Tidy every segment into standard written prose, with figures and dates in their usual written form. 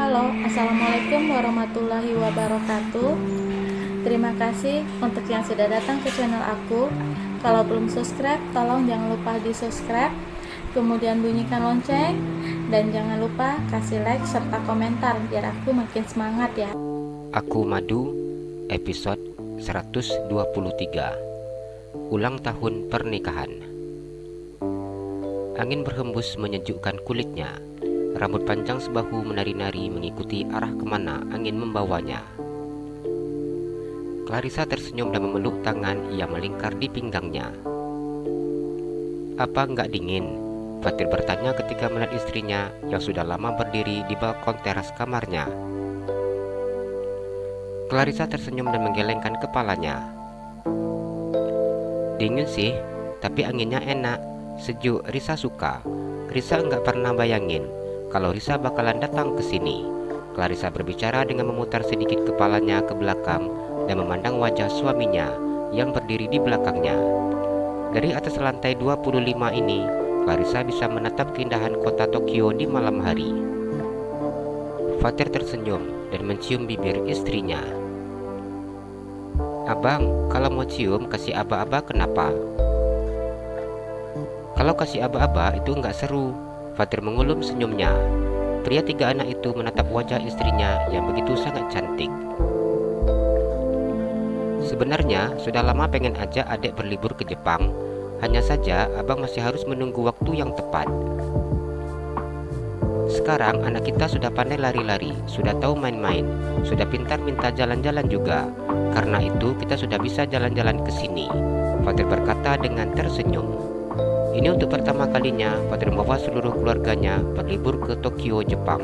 Halo, Assalamualaikum warahmatullahi wabarakatuh. Terima kasih untuk yang sudah datang ke channel aku. Kalau belum subscribe, tolong jangan lupa di subscribe, kemudian bunyikan lonceng, dan jangan lupa kasih like serta komentar biar aku makin semangat ya. Aku Madu, episode 123. Ulang tahun pernikahan. Angin berhembus menyejukkan kulitnya. Rambut panjang sebahu menari-nari mengikuti arah kemana angin membawanya. Clarissa tersenyum dan memeluk tangan ia melingkar di pinggangnya. Apa enggak dingin? Fatir bertanya ketika melihat istrinya yang sudah lama berdiri di balkon teras kamarnya. Clarissa tersenyum dan menggelengkan kepalanya. Dingin sih, tapi anginnya enak, sejuk. Risa suka. Risa enggak pernah bayangin kalau Risa bakalan datang ke sini. Clarissa berbicara dengan memutar sedikit kepalanya ke belakang dan memandang wajah suaminya yang berdiri di belakangnya. Dari atas lantai 25 ini, Clarissa bisa menatap keindahan kota Tokyo di malam hari. Fatir tersenyum dan mencium bibir istrinya. Abang, kalau mau cium kasih aba-aba kenapa? Kalau kasih aba-aba itu enggak seru. Fatir mengulum senyumnya. Pria 3 anak itu menatap wajah istrinya yang begitu sangat cantik. Sebenarnya sudah lama pengen ajak adik berlibur ke Jepang. Hanya saja abang masih harus menunggu waktu yang tepat. Sekarang anak kita sudah pandai lari-lari, sudah tahu main-main, sudah pintar minta jalan-jalan juga. Karena itu kita sudah bisa jalan-jalan ke sini. Fatir berkata dengan tersenyum. Ini untuk pertama kalinya Fatir membawa seluruh keluarganya berlibur ke Tokyo, Jepang.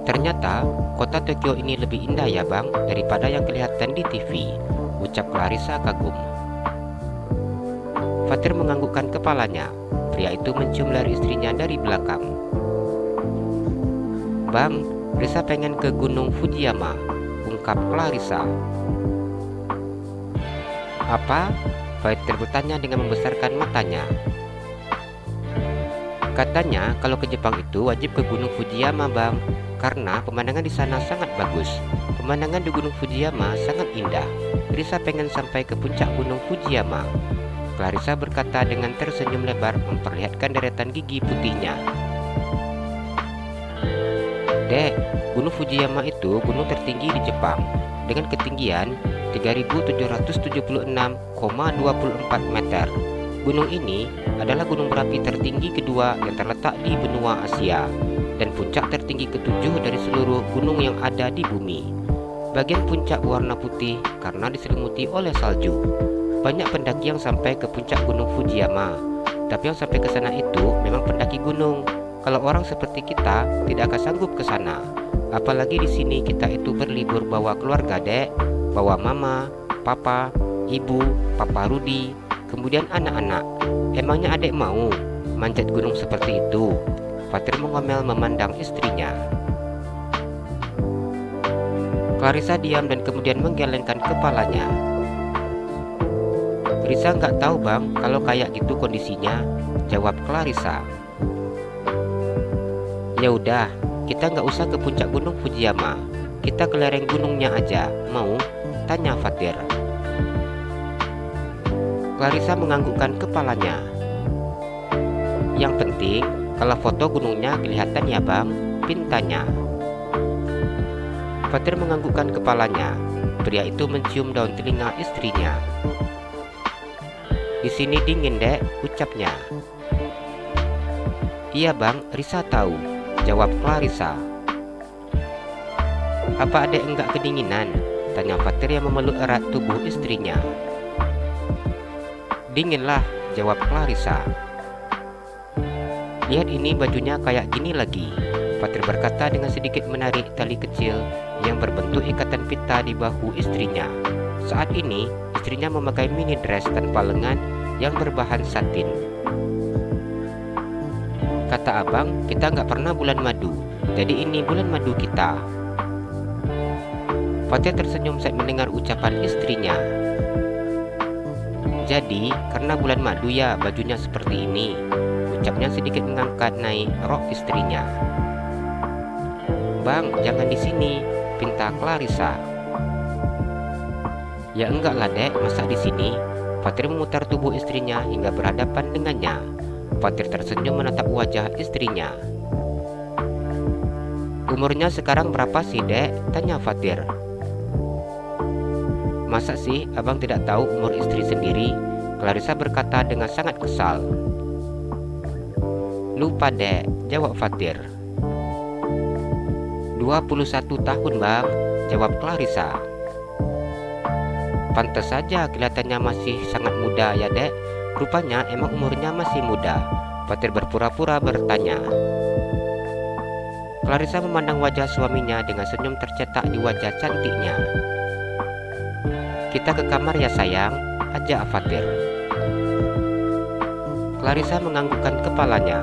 Ternyata kota Tokyo ini lebih indah ya bang daripada yang kelihatan di TV, ucap Clarissa kagum. Fatir menganggukkan kepalanya. Pria itu mencium leher istrinya dari belakang. Bang, Risa pengen ke Gunung Fujiyama, ungkap Clarissa. Apa? Fatir bertanya dengan membesarkan matanya. Katanya kalau ke Jepang itu wajib ke Gunung Fujiyama bang, karena pemandangan di sana sangat bagus. Pemandangan di Gunung Fujiyama sangat indah. Risa pengen sampai ke puncak Gunung Fujiyama. Clarissa berkata dengan tersenyum lebar memperlihatkan deretan gigi putihnya. Dek, Gunung Fujiyama itu gunung tertinggi di Jepang dengan ketinggian 3.776,24 meter. Gunung ini adalah gunung berapi tertinggi kedua yang terletak di benua Asia dan puncak tertinggi ketujuh dari seluruh gunung yang ada di bumi. Bagian puncak warna putih karena diselimuti oleh salju. Banyak pendaki yang sampai ke puncak Gunung Fujiyama, tapi yang sampai ke sana itu memang pendaki gunung. Kalau orang seperti kita tidak akan sanggup ke sana. Apalagi di sini kita itu berlibur bawa keluarga dek, bawa mama, papa, ibu, papa Rudi, kemudian anak-anak. Emangnya adek mau manjat gunung seperti itu? Fatir mengomel memandang istrinya. Clarissa diam dan kemudian menggelengkan kepalanya. Risa nggak tahu bang kalau kayak gitu kondisinya, jawab Clarissa. Ya udah, kita nggak usah ke puncak Gunung Fujiyama. Kita ke lereng gunungnya aja, mau? Tanya Fatir. Clarissa menganggukkan kepalanya. Yang penting, kalau foto gunungnya kelihatan ya bang, pintanya. Fatir menganggukkan kepalanya. Pria itu mencium daun telinga istrinya. Di sini dingin dek, ucapnya. Iya bang, Risa tahu, jawab Clarissa. Apa adek enggak kedinginan? Tanya Fatir yang memeluk erat tubuh istrinya. Dinginlah, jawab Clarissa. Lihat ini bajunya kayak gini lagi, Fatir berkata dengan sedikit menarik tali kecil yang berbentuk ikatan pita di bahu istrinya. Saat ini, istrinya memakai mini dress tanpa lengan yang berbahan satin. Kata abang, kita nggak pernah bulan madu, jadi ini bulan madu kita. Fatir tersenyum saat mendengar ucapan istrinya. Jadi, karena bulan madu ya bajunya seperti ini, ucapnya sedikit mengangkat naik rok istrinya. "Bang, jangan di sini," pinta Clarissa. "Ya enggak lah dek, masa di sini?" Fatir memutar tubuh istrinya hingga berhadapan dengannya. Fatir tersenyum menatap wajah istrinya. "Umurnya sekarang berapa sih dek?" tanya Fatir. "Masa sih abang tidak tahu umur istri sendiri?" Clarissa berkata dengan sangat kesal. "Lupa dek," jawab Fatir. 21 tahun bang, jawab Clarissa. "Pantas saja kelihatannya masih sangat muda ya dek. Rupanya emang umurnya masih muda," Fatir berpura-pura bertanya. Clarissa memandang wajah suaminya dengan senyum tercetak di wajah cantiknya. "Kita ke kamar ya sayang," ajak Fatir. Clarissa menganggukkan kepalanya.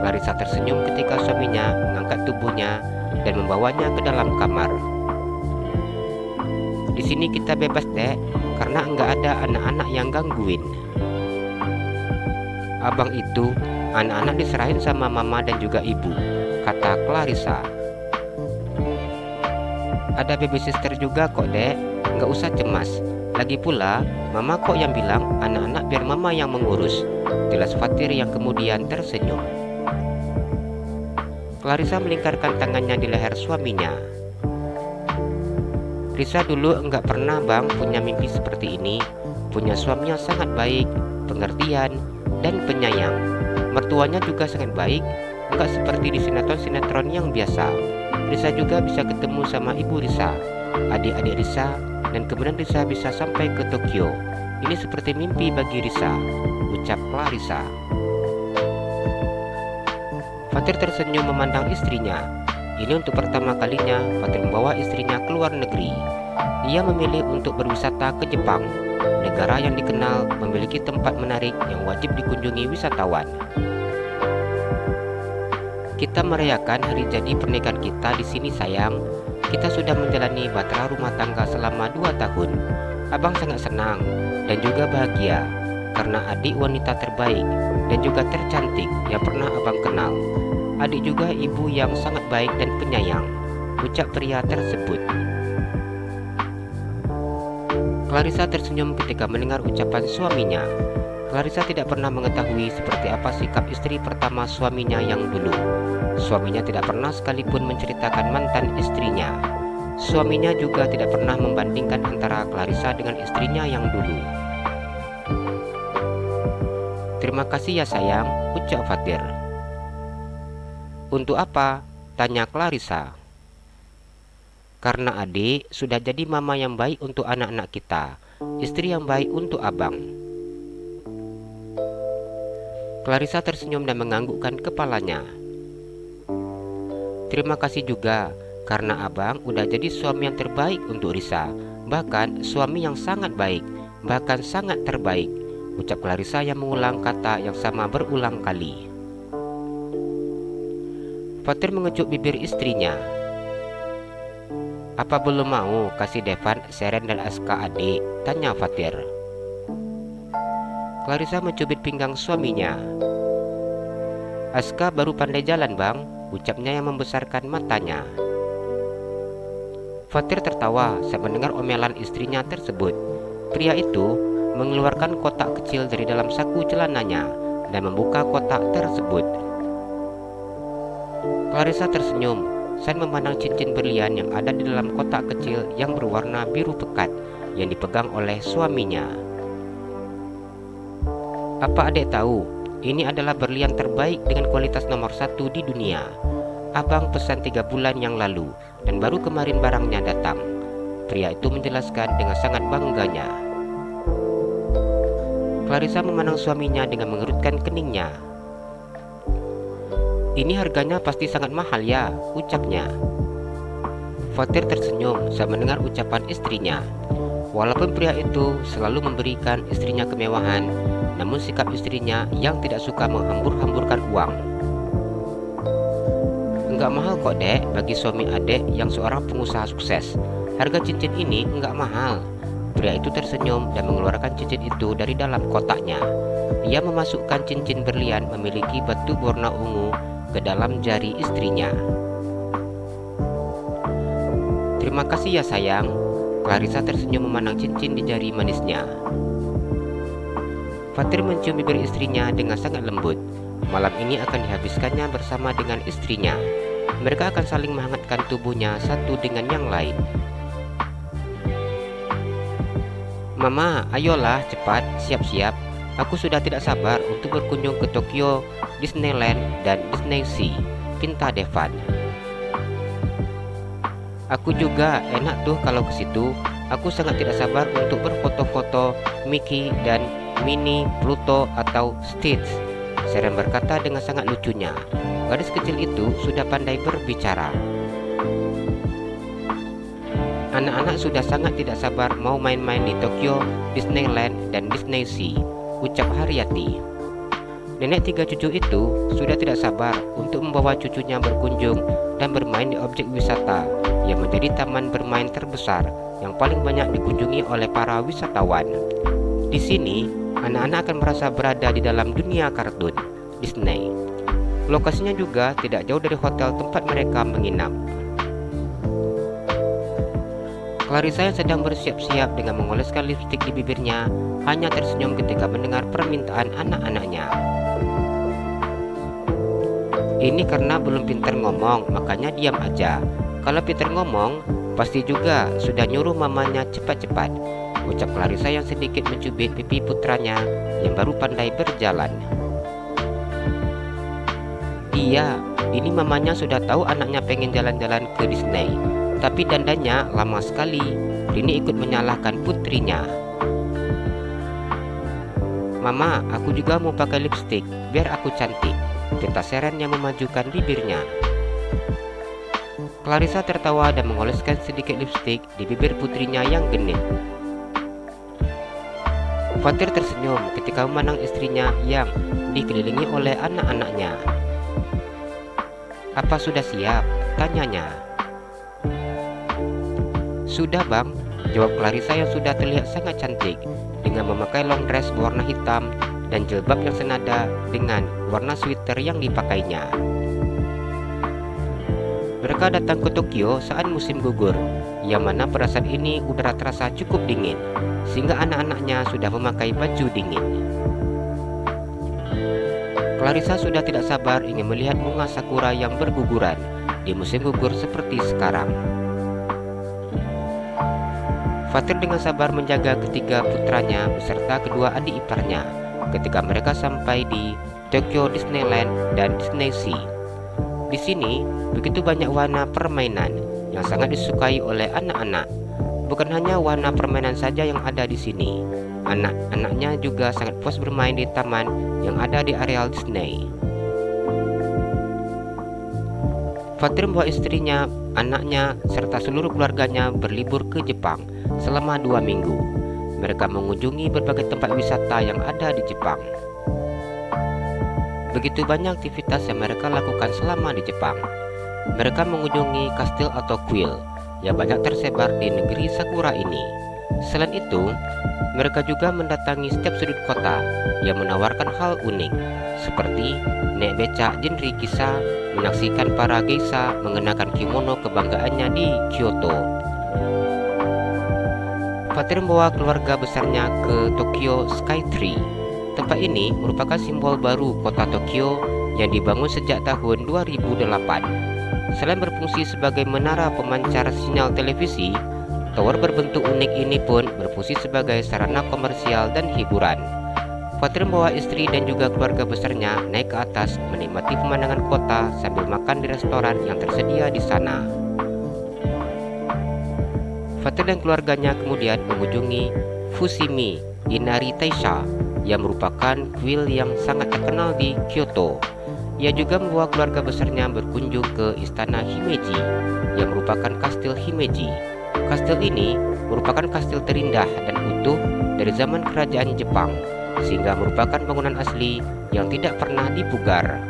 Clarissa tersenyum ketika suaminya mengangkat tubuhnya dan membawanya ke dalam kamar. "Di sini kita bebas dek, karena enggak ada anak-anak yang gangguin." "Abang itu, anak-anak diserahin sama mama dan juga ibu," kata Clarissa. "Ada babysitter juga kok dek, nggak usah cemas. Lagi pula, mama kok yang bilang anak-anak biar mama yang mengurus," jelas Fatir yang kemudian tersenyum. Clarissa melingkarkan tangannya di leher suaminya. "Risa dulu enggak pernah bang punya mimpi seperti ini. Punya suami yang sangat baik, pengertian, dan penyayang. Mertuanya juga sangat baik, enggak seperti di sinetron-sinetron yang biasa. Risa juga bisa ketemu sama ibu Risa, adik-adik Risa, dan kemudian Risa bisa sampai ke Tokyo. Ini seperti mimpi bagi Risa," ucap Clarissa. Fatir tersenyum memandang istrinya. Ini untuk pertama kalinya Fatir membawa istrinya ke luar negeri. Ia memilih untuk berwisata ke Jepang, negara yang dikenal memiliki tempat menarik yang wajib dikunjungi wisatawan. "Kita merayakan hari jadi pernikahan kita di sini sayang. Kita sudah menjalani bahtera rumah tangga selama 2 tahun. Abang sangat senang dan juga bahagia karena adik wanita terbaik dan juga tercantik yang pernah abang kenal. Adik juga ibu yang sangat baik dan penyayang," ucap pria tersebut. Clarissa tersenyum ketika mendengar ucapan suaminya. Clarissa tidak pernah mengetahui seperti apa sikap istri pertama suaminya yang dulu. Suaminya tidak pernah sekalipun menceritakan mantan istrinya. Suaminya juga tidak pernah membandingkan antara Clarissa dengan istrinya yang dulu. "Terima kasih ya sayang," ucap Fatir. "Untuk apa?" tanya Clarissa. "Karena adik sudah jadi mama yang baik untuk anak-anak kita, istri yang baik untuk abang." Clarissa tersenyum dan menganggukkan kepalanya. "Terima kasih juga, karena abang udah jadi suami yang terbaik untuk Risa, bahkan suami yang sangat baik, bahkan sangat terbaik," ucap Clarissa yang mengulang kata yang sama berulang kali. Fatir mengecup bibir istrinya. "Apa belum mau kasih Devan, Seren, dan Aska adik?" tanya Fatir. Clarissa mencubit pinggang suaminya. "Aska baru pandai jalan bang," ucapnya yang membesarkan matanya. Fatir tertawa saat mendengar omelan istrinya tersebut. Pria itu mengeluarkan kotak kecil dari dalam saku celananya dan membuka kotak tersebut. Clarissa tersenyum saat memandang cincin berlian yang ada di dalam kotak kecil yang berwarna biru pekat yang dipegang oleh suaminya. "Apa adik tahu? Ini adalah berlian terbaik dengan kualitas nomor 1 di dunia. Abang pesan 3 bulan yang lalu dan baru kemarin barangnya datang," pria itu menjelaskan dengan sangat bangganya. Clarissa memandang suaminya dengan mengerutkan keningnya. "Ini harganya pasti sangat mahal ya," ucapnya. Fatir tersenyum saat mendengar ucapan istrinya. Walaupun pria itu selalu memberikan istrinya kemewahan, namun sikap istrinya yang tidak suka menghambur-hamburkan uang. "Enggak mahal kok dek bagi suami adek yang seorang pengusaha sukses. Harga cincin ini enggak mahal." Pria itu tersenyum dan mengeluarkan cincin itu dari dalam kotaknya. ia memasukkan cincin berlian memiliki batu berwarna ungu ke dalam jari istrinya. "Terima kasih ya sayang." Clarissa tersenyum memandang cincin di jari manisnya. Fatir mencium bibir istrinya dengan sangat lembut. Malam ini akan dihabiskannya bersama dengan istrinya. Mereka akan saling menghangatkan tubuhnya satu dengan yang lain. "Mama, ayolah cepat, siap-siap. Aku sudah tidak sabar untuk berkunjung ke Tokyo, Disneyland, dan Disney Sea," pinta Devan. "Aku juga, enak tuh kalau ke situ. Aku sangat tidak sabar untuk berfoto-foto Mickey dan Minnie, Pluto atau Stitch," Seren berkata dengan sangat lucunya. Gadis kecil itu sudah pandai berbicara. "Anak-anak sudah sangat tidak sabar mau main-main di Tokyo, Disneyland, dan Disney Sea," ucap Haryati. Nenek 3 cucu itu sudah tidak sabar untuk membawa cucunya berkunjung dan bermain di objek wisata yang menjadi taman bermain terbesar yang paling banyak dikunjungi oleh para wisatawan. Di sini, anak-anak akan merasa berada di dalam dunia kartun Disney. Lokasinya juga tidak jauh dari hotel tempat mereka menginap. Clarissa yang sedang bersiap-siap dengan mengoleskan lipstik di bibirnya hanya tersenyum ketika mendengar permintaan anak-anaknya. "Ini karena belum pintar ngomong, makanya diam aja. Kalau pintar ngomong, pasti juga sudah nyuruh mamanya cepat-cepat," ucap Clarissa yang sedikit mencubit pipi putranya yang baru pandai berjalan. "Iya, ini mamanya sudah tahu anaknya pengen jalan-jalan ke Disney, tapi dandannya lama sekali." Rini ikut menyalahkan putrinya. "Mama, aku juga mau pakai lipstik biar aku cantik," pinta Seren yang memajukan bibirnya. Clarissa tertawa dan mengoleskan sedikit lipstik di bibir putrinya yang genit. Fatir tersenyum ketika memandang istrinya yang dikelilingi oleh anak-anaknya. "Apa sudah siap?" tanyanya. "Sudah bang," jawab Clarissa yang sudah terlihat sangat cantik dengan memakai long dress berwarna hitam dan jilbab yang senada dengan warna sweater yang dipakainya. Mereka datang ke Tokyo saat musim gugur, yang mana pada saat ini udara terasa cukup dingin, sehingga anak-anaknya sudah memakai baju dingin. Clarissa sudah tidak sabar ingin melihat bunga sakura yang berguguran di musim gugur seperti sekarang. Fatir dengan sabar menjaga ketiga putranya beserta kedua adik iparnya ketika mereka sampai di Tokyo Disneyland dan Disney Sea. Di sini begitu banyak warna permainan yang sangat disukai oleh anak-anak. Bukan hanya warna permainan saja yang ada di sini, anak-anaknya juga sangat puas bermain di taman yang ada di areal Disney. Fatir membawa istrinya, anaknya, serta seluruh keluarganya berlibur ke Jepang selama 2 minggu. Mereka mengunjungi berbagai tempat wisata yang ada di Jepang. Begitu banyak aktivitas yang mereka lakukan selama di Jepang. Mereka mengunjungi kastil atau kuil yang banyak tersebar di negeri Sakura ini. Selain itu, mereka juga mendatangi setiap sudut kota yang menawarkan hal unik, seperti naik becak genre kisah, menyaksikan para geisha mengenakan kimono kebanggaannya di Kyoto. Fatir membawa keluarga besarnya ke Tokyo Skytree. Tempat ini merupakan simbol baru kota Tokyo yang dibangun sejak tahun 2008. Selain berfungsi sebagai menara pemancar sinyal televisi, tower berbentuk unik ini pun berfungsi sebagai sarana komersial dan hiburan. Fatir membawa istri dan juga keluarga besarnya naik ke atas menikmati pemandangan kota sambil makan di restoran yang tersedia di sana. Fatir dan keluarganya kemudian mengunjungi Fushimi Inari Taisha yang merupakan kuil yang sangat terkenal di Kyoto. Ia juga membawa keluarga besarnya berkunjung ke Istana Himeji yang merupakan kastil Himeji. Kastil ini merupakan kastil terindah dan utuh dari zaman kerajaan Jepang, sehingga merupakan bangunan asli yang tidak pernah dipugar.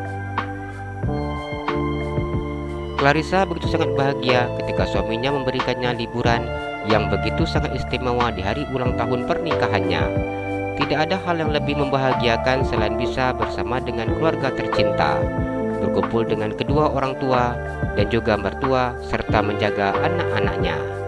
Clarissa begitu sangat bahagia ketika suaminya memberikannya liburan yang begitu sangat istimewa di hari ulang tahun pernikahannya. Tidak ada hal yang lebih membahagiakan selain bisa bersama dengan keluarga tercinta, berkumpul dengan kedua orang tua dan juga mertua serta menjaga anak-anaknya.